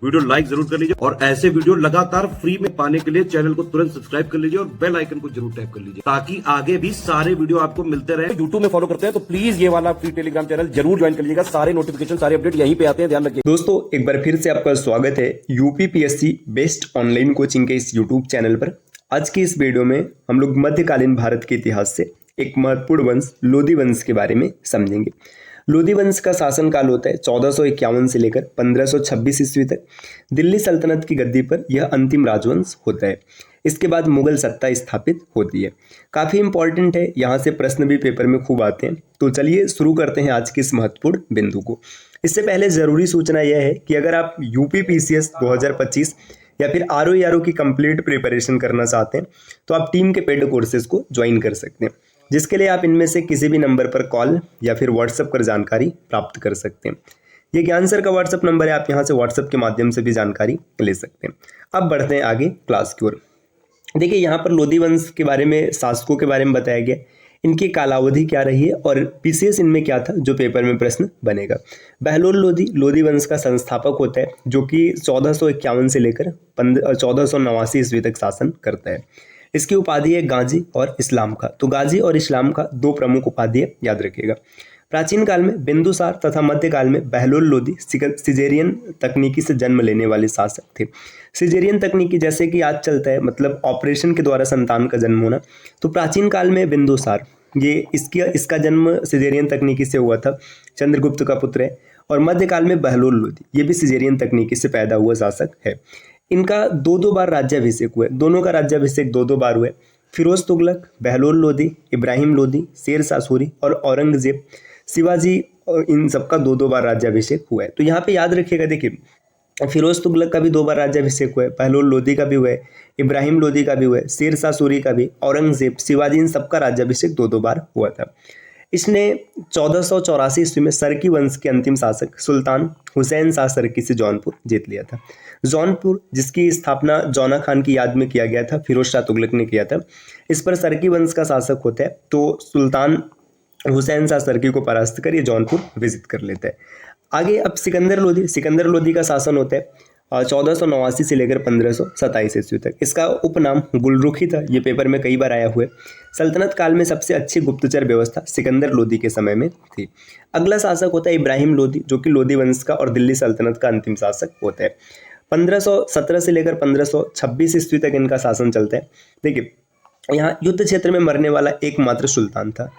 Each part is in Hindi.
वीडियो लाइक जरूर कर लीजिए और ऐसे वीडियो लगातार फ्री में पाने के लिए चैनल को तुरंत सब्सक्राइब कर लीजिए और बेल आइकन को जरूर टैप कर लीजिए ताकि आगे भी सारे वीडियो आपको मिलते रहे। यूट्यूब में फॉलो करते हैं तो प्लीज ये वाला फ्री टेलीग्राम चैनल जरूर ज्वाइन कर लीजिएगा। सारे नोटिफिकेशन सारे अपडेट यहीं पे आते हैं, ध्यान रखिए। दोस्तों एक बार फिर से आपका स्वागत है यूपीपीएससी बेस्ट ऑनलाइन कोचिंग के इस यूट्यूब चैनल पर। आज की इस वीडियो में हम लोग मध्यकालीन भारत के इतिहास से एक महत्वपूर्ण वंश लोधी वंश के बारे में समझेंगे। लोधी वंश का शासनकाल होता है 1451 से लेकर 1526 ईस्वी तक। दिल्ली सल्तनत की गद्दी पर यह अंतिम राजवंश होता है। इसके बाद मुगल सत्ता स्थापित होती है। काफ़ी इंपॉर्टेंट है, यहाँ से प्रश्न भी पेपर में खूब आते हैं। तो चलिए शुरू करते हैं आज के इस महत्वपूर्ण बिंदु को। इससे पहले ज़रूरी सूचना यह है कि अगर आप यूपीपीसीएस 2025 या फिर आरओ की कंप्लीट प्रिपरेशन करना चाहते हैं तो आप टीम के पेड कोर्सेज को ज्वाइन कर सकते हैं, जिसके लिए आप इनमें से किसी भी नंबर पर कॉल या फिर व्हाट्सएप कर जानकारी प्राप्त कर सकते हैं। ये ज्ञान सर का व्हाट्सएप नंबर है, आप यहाँ से व्हाट्सएप के माध्यम से भी जानकारी ले सकते हैं। अब बढ़ते हैं आगे क्लास की ओर। देखिए यहाँ पर लोधी वंश के बारे में, शासकों के बारे में बताया गया, इनकी कालावधि क्या रही है और पीसीएस इनमें क्या था जो पेपर में प्रश्न बनेगा। बहलोल लोधी लोधी वंश का संस्थापक होता है जो कि 1451 से लेकर 1489 ईस्वी तक शासन करता है। इसकी उपाधि है गाजी और इस्लाम खां। तो गाजी और इस्लाम खां दो प्रमुख उपाधि है, याद रखिएगा। प्राचीन काल में बिंदुसार तथा मध्यकाल में बहलोल लोधी सिजेरियन तकनीकी से जन्म लेने वाले शासक थे। सिजेरियन तकनीकी जैसे कि आज चलता है, मतलब ऑपरेशन के द्वारा संतान का जन्म होना, तो प्राचीन काल में बिंदुसार ये इसका जन्म सिजेरियन तकनीकी से हुआ था, चंद्रगुप्त का पुत्र है। और मध्यकाल में बहलोल लोधी ये भी सिजेरियन तकनीकी से पैदा हुआ शासक है। इनका दो बार राज्याभिषेक हुआ है, दोनों का राज्याभिषेक दो बार हुआ है। फिरोज तुगलक, बहलोल लोधी, इब्राहिम लोधी, शेर शाह सूरी और औरंगजेब, शिवाजी, इन सबका दो बार राज्याभिषेक हुआ है। तो यहाँ पे याद रखिएगा, देखिए फिरोज तुगलक का भी 2 बार राज्याभिषेक हुआ है, बहलोल लोधी का भी हुआ है, इब्राहिम लोधी का भी हुआ है, शेर शाह सूरी का भी, औरंगजेब, शिवाजी, इन सबका राज्याभिषेक दो बार हुआ था। इसने 1484 ईस्वी में सरकी वंश के अंतिम शासक सुल्तान हुसैन शाह सरकी से जौनपुर जीत लिया था। जौनपुर जिसकी स्थापना जौना खान की याद में किया गया था, फिरोज शाह तुगलक ने किया था। इस पर सरकी वंश का शासक होता है, तो सुल्तान हुसैन शाह सरकी को परास्त कर ये जौनपुर विजिट कर लेता है। आगे अब सिकंदर लोधी का शासन होता है 1489 से लेकर 1527 ईस्वी तक। इसका उपनाम गुलरुखी था, ये पेपर में कई बार आया हुआ है। सल्तनत काल में सबसे अच्छी गुप्तचर व्यवस्था सिकंदर लोधी के समय में थी। अगला शासक होता है इब्राहिम लोधी, जो कि लोधी वंश का और दिल्ली सल्तनत का अंतिम शासक होता है। 1517 से लेकर 1526 ईस्वी तक इनका शासन चलता है। देखिए यहाँ युद्ध क्षेत्र में मरने वाला एकमात्र सुल्तान था।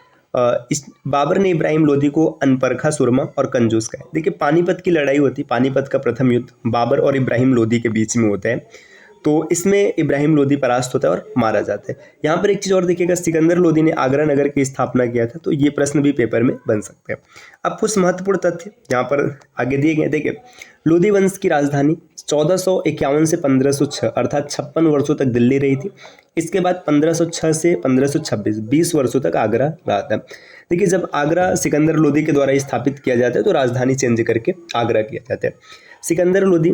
इस बाबर ने इब्राहिम लोधी को अनपरखा, सुरमा और कंजूस कहा। देखिए पानीपत की लड़ाई होती, पानीपत का प्रथम युद्ध बाबर और इब्राहिम लोधी के बीच में होता है, तो इसमें इब्राहिम लोधी परास्त होता है और मारा जाता है। यहाँ पर एक चीज़ और देखिएगा, सिकंदर लोधी ने आगरा नगर की स्थापना किया था, तो ये प्रश्न भी पेपर में बन सकते हैं। अब कुछ महत्वपूर्ण तथ्य यहाँ पर आगे दिए गए। देखिए लोधी वंश की राजधानी 1451 से 1506 अर्थात 56 वर्षों तक दिल्ली रही थी। इसके बाद 1506 से 1526 20 वर्षों तक आगरा रहा था। देखिए जब आगरा सिकंदर लोधी के द्वारा स्थापित किया जाता है तो राजधानी चेंज करके आगरा किया जाता है। सिकंदर लोधी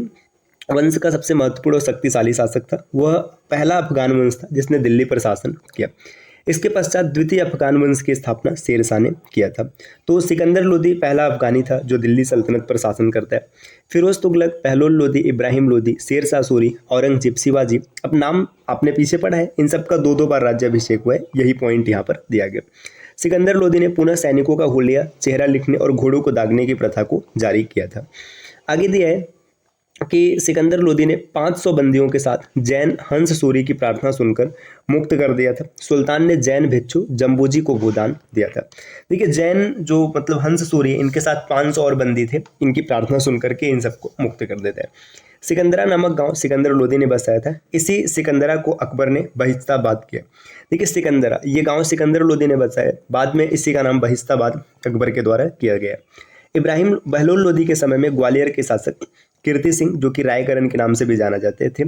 वंश का सबसे महत्वपूर्ण और शक्तिशाली शासक था। वह पहला अफगान वंश था जिसने दिल्ली पर शासन किया। इसके पश्चात द्वितीय अफगान वंश की स्थापना शेर शाह ने किया था। तो सिकंदर लोधी पहला अफगानी था जो दिल्ली सल्तनत पर शासन करता है। फिरोज तुगलक, बहलोल लोधी, इब्राहिम लोधी, शेर शाह सूरी, औरंगजेब, शिवाजी, अब नाम आपने पीछे पढ़ा है, इन सब का दो बार राज्याभिषेक हुआ है, यही पॉइंट यहाँ पर दिया गया। सिकंदर लोधी ने पुनः सैनिकों का हुलिया, चेहरा लिखने और घोड़ों को दागने की प्रथा को जारी किया था। आगे दिया है कि सिकंदर लोधी ने 500 बंदियों के साथ जैन हंस सूरी की प्रार्थना सुनकर मुक्त कर दिया था। सुल्तान ने जैन भिक्षु जम्बूजी को गोदान दिया था। देखिए जैन जो मतलब हंस सूरी, इनके साथ 500 और बंदी थे, इनकी प्रार्थना सुनकर के इन सबको मुक्त कर देता है। सिकंदरा नामक गांव सिकंदर लोधी ने बसाया था। इसी सिकंदरा को अकबर ने बहिस्ताबाद किया। देखिए सिकंदरा ये गाँव सिकंदर लोधी ने बसाया, बाद में इसी का नाम बहिस्ताबाद अकबर के द्वारा किया गया। इब्राहिम बहलोल लोधी के समय में ग्वालियर के शासक कीर्ति सिंह, जो कि रायकरण के नाम से भी जाना जाते थे,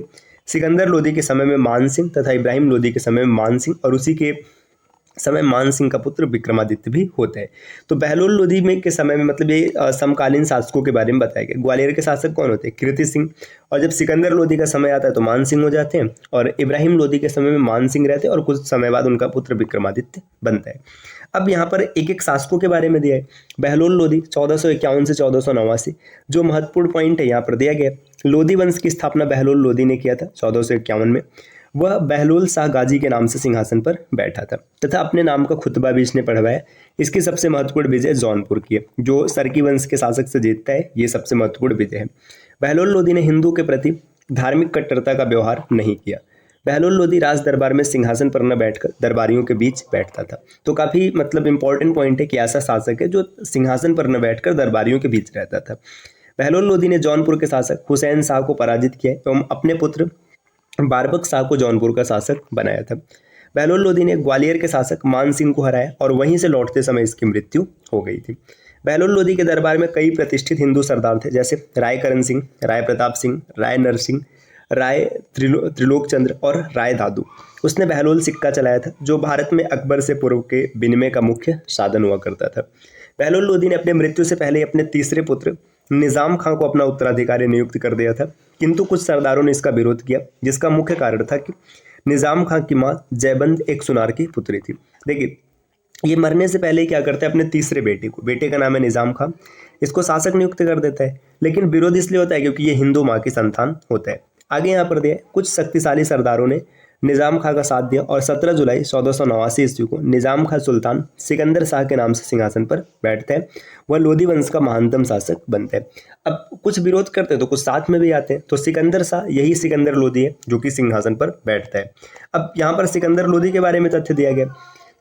सिकंदर लोधी के समय में मान सिंह तथा इब्राहिम लोधी के समय में मान सिंह और उसी के समय मान सिंह का पुत्र विक्रमादित्य भी होता है। तो बहलोल लोधी में के समय में मतलब ये समकालीन शासकों के बारे में बताया गया। ग्वालियर के शासक कौन होते हैं? कीर्ति सिंह। और जब सिकंदर लोधी का समय आता है तो मान सिंह हो जाते हैं, और इब्राहिम लोधी के समय में मान सिंह रहते हैं और कुछ समय बाद उनका पुत्र विक्रमादित्य बनता है। अब यहाँ पर एक एक शासकों के बारे में दिया है। बहलोल लोधी 1451 से 1489, जो महत्वपूर्ण पॉइंट है यहाँ पर दिया गया। लोधी वंश की स्थापना बहलोल लोधी ने किया था 1451 में। वह बहलोल शाह गाजी के नाम से सिंहासन पर बैठा था तथा अपने नाम का खुतबा भी इसने पढ़वाया। इसकी सबसे महत्वपूर्ण विजय जौनपुर की है, जो सरकी वंश के शासक से जीतता है। ये सबसे महत्वपूर्ण विजय है। बहलोल लोधी ने हिंदू के प्रति धार्मिक कट्टरता का व्यवहार नहीं किया। बहलोल लोधी राज दरबार में सिंहासन पर न बैठकर दरबारियों के बीच बैठता था। तो काफी मतलब इंपॉर्टेंट पॉइंट है कि ऐसा शासक है जो सिंहासन पर न बैठकर दरबारियों के बीच रहता था। बहलोल लोधी ने जौनपुर के शासक हुसैन शाह को पराजित किया एवं अपने पुत्र बारबक शाह को जौनपुर का शासक बनाया था। बहलोल लोधी ने ग्वालियर के शासक मान सिंह को हराया और वहीं से लौटते समय इसकी मृत्यु हो गई थी। बहलोल लोधी के दरबार में कई प्रतिष्ठित हिंदू सरदार थे, जैसे राय करण सिंह, राय प्रताप सिंह, राय नरसिंह, राय त्रिलोक चंद्र और राय दादू। उसने बहलोल सिक्का चलाया था, जो भारत में अकबर से पूर्व के विनिमय का मुख्य साधन हुआ करता था। बहलोल लोधी ने अपने मृत्यु से पहले अपने तीसरे पुत्र निजाम खां को अपना उत्तराधिकारी नियुक्त कर दिया था, किंतु कुछ सरदारों ने इसका विरोध किया, जिसका मुख्य कारण था कि निजाम खां की मां जयबंद एक सुनार की पुत्री थी। देखिए, ये मरने से पहले क्या करता है, अपने तीसरे बेटे का नाम है निजाम खां, इसको शासक नियुक्त कर देता है, लेकिन विरोध इसलिए होता है क्योंकि ये हिंदू माँ की संतान होता है। आगे यहाँ पर दिया कुछ शक्तिशाली सरदारों ने निजाम खां का साथ दिया और 17 जुलाई 1489 ईस्वी को निजाम खां सुल्तान सिकंदर शाह के नाम से सिंहासन पर बैठता है। वह लोधी वंश का महानतम शासक बनता है। अब कुछ विरोध करते हैं तो कुछ साथ में भी आते हैं। तो सिकंदर शाह यही सिकंदर लोधी है जो कि सिंहासन पर बैठता है। अब यहाँ पर सिकंदर लोधी के बारे में तथ्य दिया गया।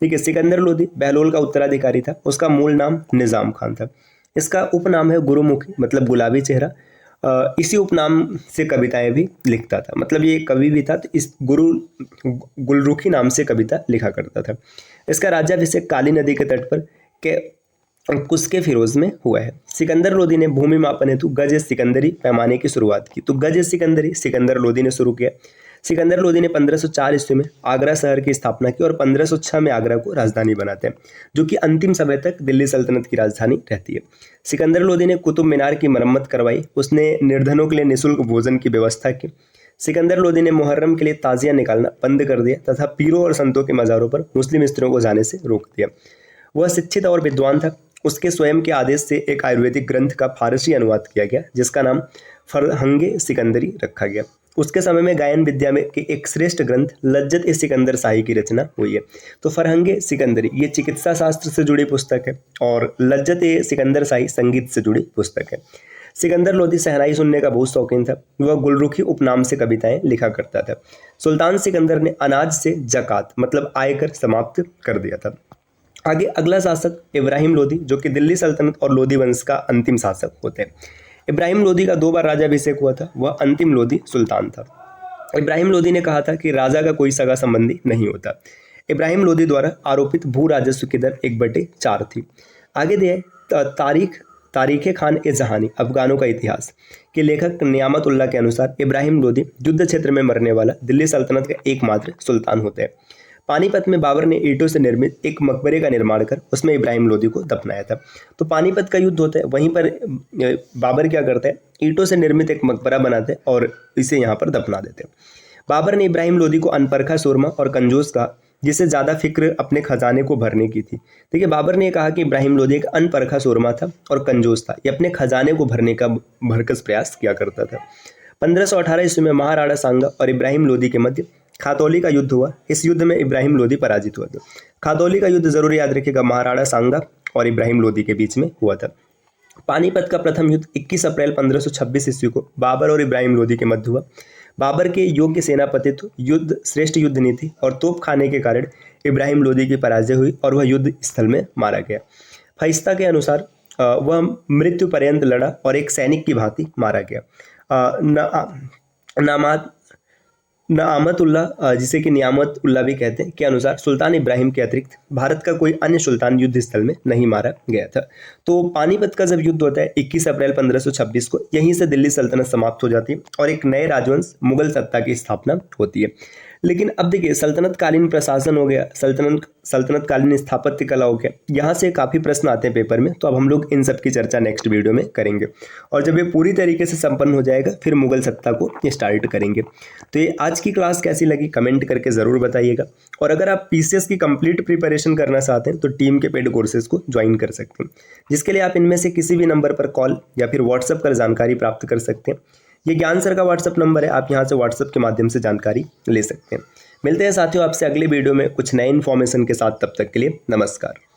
ठीक है, सिकंदर लोधी बहलोल का उत्तराधिकारी था। उसका मूल नाम निजाम खान था। इसका उपनाम है गुरुमुखी, मतलब गुलाबी चेहरा। इसी उपनाम से कविताएं भी लिखता था, मतलब ये कवि भी था। तो इस गुलरुखी नाम से कविता लिखा करता था। इसका राज्याभिषेक काली नदी के तट पर के कुस्के फिरोज में हुआ है। सिकंदर लोधी ने भूमि मापन हेतु गज सिकंदरी पैमाने की शुरुआत की। तो गज सिकंदरी सिकंदर लोधी ने शुरू किया। सिकंदर लोधी ने 1504 ईस्वी में आगरा शहर की स्थापना की और 1506 में आगरा को राजधानी बनाते हैं, जो कि अंतिम समय तक दिल्ली सल्तनत की राजधानी रहती है। सिकंदर लोधी ने कुतुब मीनार की मरम्मत करवाई। उसने निर्धनों के लिए निःशुल्क भोजन की व्यवस्था की। सिकंदर लोधी ने मुहर्रम के लिए ताजिया निकालना बंद कर दिया तथा पीरों और संतों के मज़ारों पर मुस्लिम स्त्रियों को जाने से रोक दिया। वह शिक्षित और विद्वान था। उसके स्वयं के आदेश से एक आयुर्वेदिक ग्रंथ का फारसी अनुवाद किया गया, जिसका नाम फरहंगे सिकंदरी रखा गया। उसके समय में गायन विद्या में के एक श्रेष्ठ ग्रंथ लज्जत ए सिकंदर शाही की रचना हुई है। तो फरहंगे सिकंदरी ये चिकित्सा शास्त्र से जुड़ी पुस्तक है और लज्जत ए सिकंदर शाही संगीत से जुड़ी पुस्तक है। सिकंदर लोधी शहनाई सुनने का बहुत शौकीन था। वह गुलरुखी उपनाम से कविताएं लिखा करता था। सुल्तान सिकंदर ने अनाज से जकात मतलब आयकर समाप्त कर दिया था। आगे अगला शासक इब्राहिम लोधी, जो कि दिल्ली सल्तनत और लोधी वंश का अंतिम शासक होते हैं। इब्राहिम लोधी का 2 बार राज्याभिषेक हुआ था। वह अंतिम लोधी सुल्तान था। इब्राहिम लोधी ने कहा था कि राजा का कोई सगा संबंधी नहीं होता। इब्राहिम लोधी द्वारा आरोपित भू राजस्व की दर 1/4 थी। आगे दिए तारीख खान ए जहानी अफगानों का इतिहास के लेखक नियामत उल्लाह के अनुसार इब्राहिम लोधी युद्ध क्षेत्र में मरने वाला दिल्ली सल्तनत का एकमात्र सुल्तान होते हैं। पानीपत में बाबर ने ईंटों से निर्मित एक मकबरे का निर्माण कर उसमें इब्राहिम लोधी को दफनाया था। तो पानीपत का युद्ध होता है, वहीं पर बाबर क्या करते हैं, ईंटों से निर्मित एक मकबरा बनाते हैं और इसे यहाँ पर दफना देते हैं। बाबर ने इब्राहिम लोधी को अनपरखा सुरमा और कंजूस कहा, जिसे ज़्यादा फिक्र अपने खजाने को भरने की थी। देखिए, बाबर ने कहा कि इब्राहिम लोधी एक अनपरखा सुरमा था और कंजूस था। ये अपने खजाने को भरने का भरकस प्रयास किया करता था। 1518 ईस्वी में महाराणा सांगा और इब्राहिम लोधी के मध्य खातौली का युद्ध हुआ। इस युद्ध में इब्राहिम लोधी पराजित हुआ था। खातौली का युद्ध जरूर याद रखिएगा, महाराणा सांगा और इब्राहिम लोधी के बीच में हुआ था। पानीपत का प्रथम युद्ध 21 अप्रैल 1526 ईस्वी को बाबर और इब्राहिम लोधी के मध्य हुआ। बाबर के योग्य सेनापतित्व, युद्ध श्रेष्ठ युद्ध नीति और तोप खाने के कारण इब्राहिम लोधी की पराजय हुई और वह युद्ध स्थल में मारा गया। फरिश्ता के अनुसार वह मृत्यु पर्यंत लड़ा और एक सैनिक की भांति मारा गया। नामतुल्लाह, जिसे कि नियामत उल्लाह भी कहते हैं, के अनुसार सुल्तान इब्राहिम के अतिरिक्त भारत का कोई अन्य सुल्तान युद्ध स्थल में नहीं मारा गया था। तो पानीपत का जब युद्ध होता है 21 अप्रैल 1526 को, यहीं से दिल्ली सल्तनत समाप्त हो जाती है और एक नए राजवंश मुगल सत्ता की स्थापना होती है। लेकिन अब देखिए, सल्तनत कालीन प्रशासन हो गया, सल्तनत कालीन स्थापत्य कला हो गया, यहाँ से काफ़ी प्रश्न आते हैं पेपर में। तो अब हम लोग इन सब की चर्चा नेक्स्ट वीडियो में करेंगे और जब ये पूरी तरीके से संपन्न हो जाएगा फिर मुगल सत्ता को स्टार्ट करेंगे। तो ये आज की क्लास कैसी लगी कमेंट करके ज़रूर बताइएगा। और अगर आप पीसीएस की कंप्लीट प्रिपरेशन करना चाहते हैं तो टीम के पेड कोर्सेज को ज्वाइन कर सकते हैं, जिसके लिए आप इनमें से किसी भी नंबर पर कॉल या फिर व्हाट्सएप कर जानकारी प्राप्त कर सकते हैं। ये ज्ञान सर का व्हाट्सअप नंबर है, आप यहाँ से व्हाट्सअप के माध्यम से जानकारी ले सकते हैं। मिलते हैं साथियों आपसे अगले वीडियो में कुछ नए इन्फॉर्मेशन के साथ, तब तक के लिए नमस्कार।